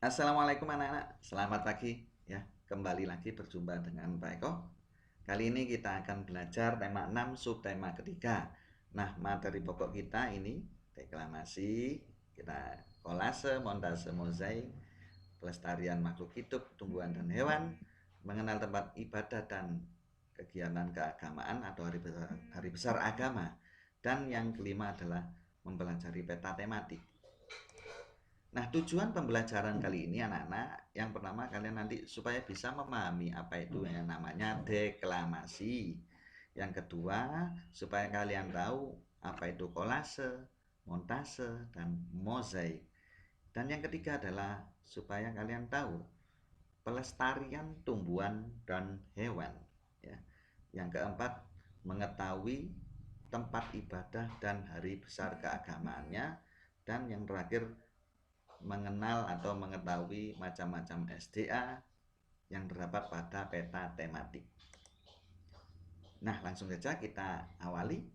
Assalamualaikum anak-anak, selamat pagi ya. Kembali lagi berjumpa dengan Pak Eko. Kali ini kita akan belajar tema 6 subtema ketiga. Nah, materi pokok kita ini deklamasi, kita kolase, montase, mozaik, pelestarian makhluk hidup, tumbuhan dan hewan, mengenal tempat ibadah dan kegiatan keagamaan atau hari besar agama. Dan yang kelima adalah mempelajari peta tematik. Nah, tujuan pembelajaran kali ini anak-anak, yang pertama kalian nanti supaya bisa memahami apa itu yang namanya deklamasi. Yang kedua, supaya kalian tahu apa itu kolase, montase, dan mozaik. Dan yang ketiga adalah supaya kalian tahu pelestarian tumbuhan dan hewan. Ya. Yang keempat, mengetahui tempat ibadah dan hari besar keagamaannya. Dan yang terakhir, mengenal atau mengetahui macam-macam SDA yang terdapat pada peta tematik. Nah, langsung saja kita awali.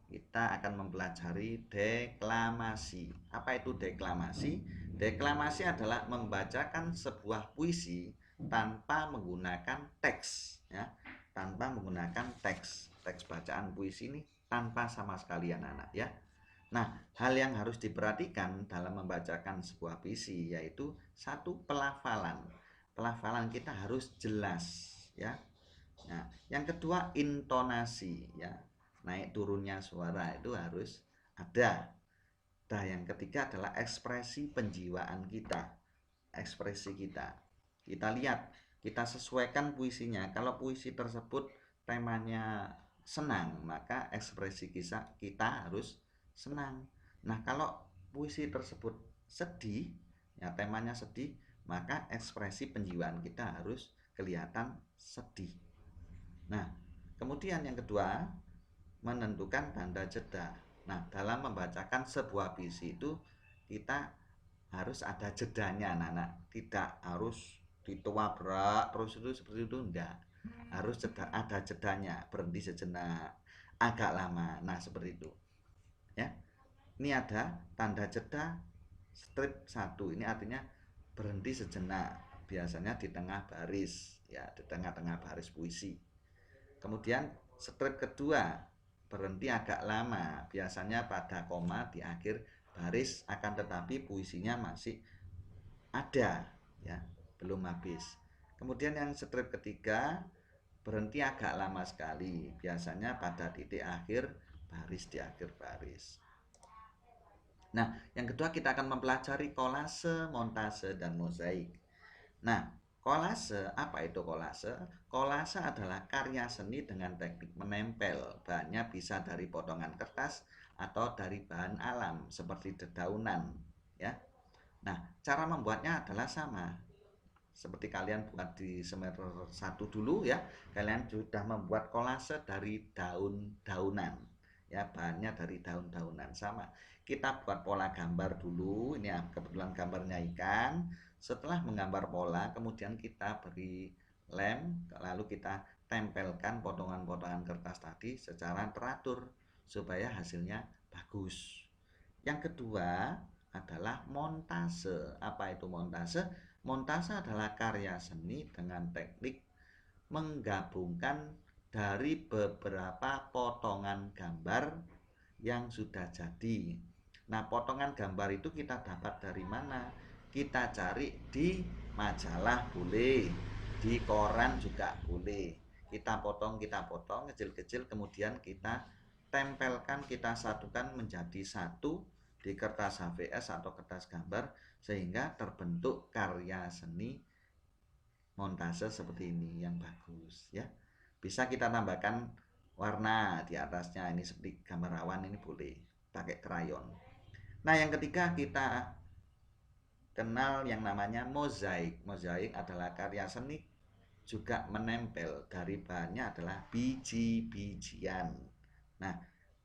Kita akan mempelajari deklamasi. Apa itu deklamasi? Deklamasi adalah membacakan sebuah puisi tanpa menggunakan teks, ya. Tanpa menggunakan teks. Teks bacaan puisi ini tanpa sama sekali anak-anak, ya. Nah, hal yang harus diperhatikan dalam membacakan sebuah puisi yaitu satu, pelafalan. Pelafalan kita harus jelas, ya. Nah, yang kedua intonasi, ya. Naik turunnya suara itu harus ada. Nah, yang ketiga adalah ekspresi penjiwaan kita. Ekspresi kita. Kita lihat, kita sesuaikan puisinya. Kalau puisi tersebut temanya senang, maka ekspresi kita harus senang. Nah, kalau puisi tersebut sedih, ya temanya sedih, maka ekspresi penjiwaan kita harus kelihatan sedih. Nah, kemudian yang kedua, menentukan tanda jeda. Nah, dalam membacakan sebuah puisi itu kita harus ada jedanya anak-anak. Tidak harus dituabrak terus itu seperti itu, enggak. Harus ada jedanya, berhenti sejenak, agak lama. Nah, seperti itu. Ya. Ini ada tanda jeda strip 1. Ini artinya berhenti sejenak. Biasanya di tengah baris, ya, di tengah-tengah baris puisi. Kemudian strip kedua, berhenti agak lama, biasanya pada koma di akhir baris, akan tetapi puisinya masih ada, ya, belum habis. Kemudian yang strip ketiga, berhenti agak lama sekali, biasanya pada titik akhir baris, di akhir baris. Nah, yang kedua kita akan mempelajari kolase, montase, dan mozaik. Nah, kolase, apa itu kolase? Kolase adalah karya seni dengan teknik menempel. Bahannya bisa dari potongan kertas atau dari bahan alam seperti dedaunan, ya. Nah, cara membuatnya adalah sama. Seperti kalian buat di semester 1 dulu, ya. Kalian sudah membuat kolase dari daun-daunan. Ya, bahannya dari daun-daunan sama. Kita buat pola gambar dulu. Ini ya, kebetulan gambarnya ikan. Setelah menggambar pola, kemudian kita beri lem, lalu kita tempelkan potongan-potongan kertas tadi secara teratur supaya hasilnya bagus. Yang kedua adalah montase. Apa itu montase? Montase adalah karya seni dengan teknik menggabungkan dari beberapa potongan gambar yang sudah jadi. Nah, potongan gambar itu kita dapat dari mana? Kita cari di majalah boleh, di koran juga boleh. Kita potong kecil-kecil, kemudian kita tempelkan, kita satukan menjadi satu di kertas HVS atau kertas gambar sehingga terbentuk karya seni montase seperti ini yang bagus, ya. Bisa kita tambahkan warna di atasnya, ini seperti gambar awan, ini boleh pakai krayon. Nah, yang ketiga kita kenal yang namanya mozaik. Mozaik adalah karya seni juga menempel, dari bahannya adalah biji-bijian. Nah,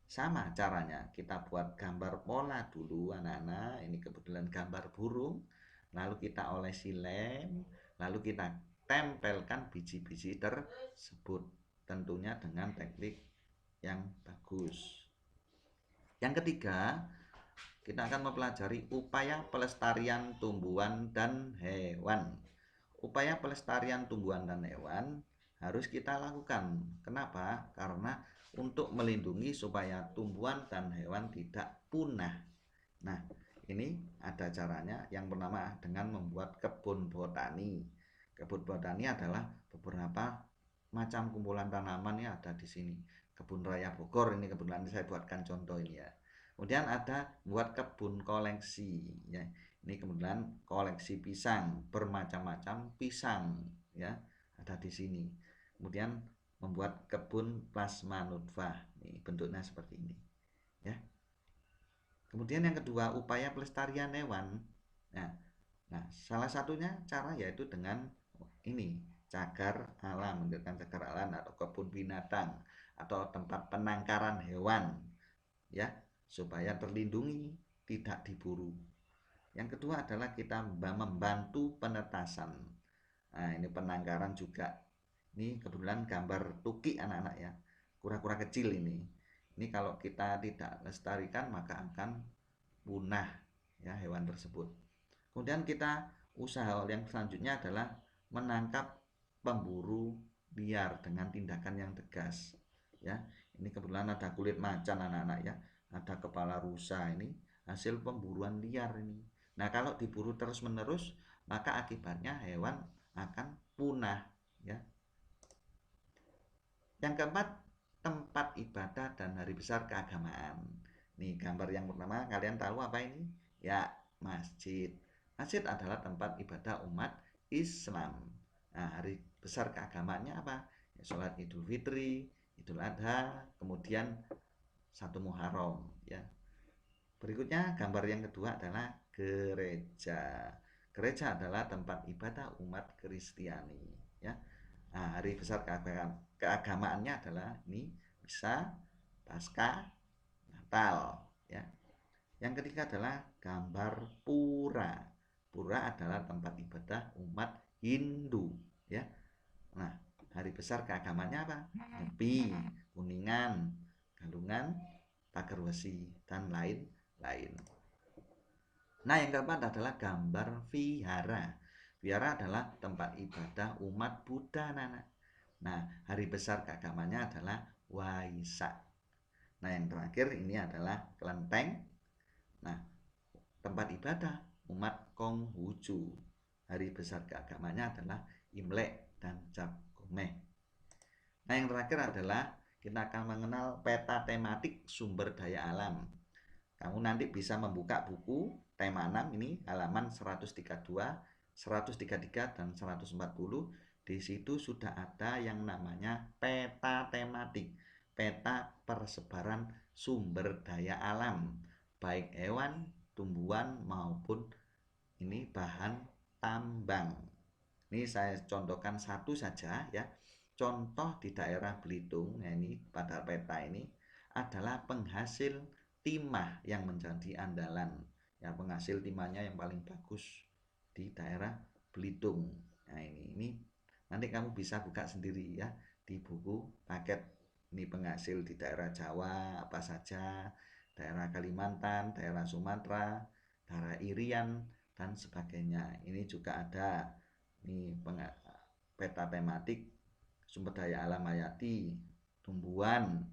sama caranya, kita buat gambar pola dulu anak-anak. Ini kebetulan gambar burung. Lalu kita olesi lem, lalu kita tempelkan biji-biji tersebut, tentunya dengan teknik yang bagus. Yang ketiga, kita akan mempelajari upaya pelestarian tumbuhan dan hewan. Upaya pelestarian tumbuhan dan hewan harus kita lakukan. Kenapa? Karena untuk melindungi supaya tumbuhan dan hewan tidak punah. Nah, ini ada caranya yang bernama dengan membuat kebun botani. Kebun botani adalah beberapa macam kumpulan tanaman yang ada di sini. Kebun Raya Bogor ini kebetulan saya buatkan contoh ini ya. Kemudian ada buat kebun koleksi ya. Ini kemudian koleksi pisang, bermacam-macam pisang ya, ada di sini. Kemudian membuat kebun plasma nutfah. Ini bentuknya seperti ini ya. Kemudian yang kedua, upaya pelestarian hewan. Nah, salah satunya cara yaitu dengan ini, cagar alam, mendirikan cagar alam atau kebun binatang atau tempat penangkaran hewan ya, supaya terlindungi, tidak diburu. Yang kedua adalah kita membantu penetasan. Nah, ini penangkaran juga. Ini kebetulan gambar tukik anak-anak ya, kura-kura kecil ini. Ini kalau kita tidak lestarikan maka akan punah ya hewan tersebut. Kemudian kita usaha yang selanjutnya adalah menangkap pemburu liar dengan tindakan yang tegas ya. Ini kebetulan ada kulit macan anak-anak ya, ada kepala rusa, ini hasil pemburuan liar ini. Nah, kalau diburu terus-menerus maka akibatnya hewan akan punah ya. Yang keempat, tempat ibadah dan hari besar keagamaan. Nih gambar yang pertama, kalian tahu apa ini? Ya, masjid. Masjid adalah tempat ibadah umat Islam. Nah, hari besar keagamaannya apa? Ya, sholat Idul Fitri, Idul Adha, kemudian 1 Muharram ya. Berikutnya gambar yang kedua adalah gereja. Gereja adalah tempat ibadah umat Kristiani ya. Nah, hari besar keagamaannya adalah ini Misa, Paskah, Natal ya. Yang ketiga adalah gambar pura. Pura adalah tempat ibadah umat Hindu ya. Nah, hari besar keagamaannya apa? Nyepi, Kuningan, Galungan, Pagar Besi dan lain-lain. Nah, yang keempat adalah gambar vihara. Vihara adalah tempat ibadah umat Buddha, anak-anak. Nah, hari besar keagamannya adalah Waisak. Nah, yang terakhir ini adalah kelenteng. Nah, tempat ibadah umat Konghucu. Hari besar keagamannya adalah Imlek dan Cap Gomeh. Nah, yang terakhir adalah kita akan mengenal peta tematik sumber daya alam. Kamu nanti bisa membuka buku tema 6 ini halaman 132, 133 dan 140. Di situ sudah ada yang namanya peta tematik, peta persebaran sumber daya alam, baik hewan, tumbuhan maupun ini bahan tambang. Ini saya contohkan satu saja ya. Contoh di daerah Belitung, ya ini pada peta ini adalah penghasil timah yang menjadi andalan. Ya, penghasil timahnya yang paling bagus di daerah Belitung. Nah, ini nanti kamu bisa buka sendiri ya di buku paket. Ini penghasil di daerah Jawa apa saja, daerah Kalimantan, daerah Sumatera, daerah Irian dan sebagainya. Ini juga ada ini peta tematik sumber daya alam hayati, tumbuhan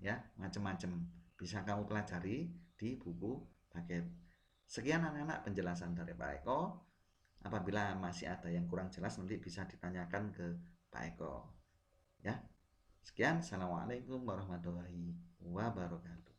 ya, macam-macam. Bisa kamu pelajari di buku paket. Sekian anak-anak penjelasan dari Pak Eko. Apabila masih ada yang kurang jelas nanti bisa ditanyakan ke Pak Eko. Ya. Sekian, assalamualaikum warahmatullahi wabarakatuh.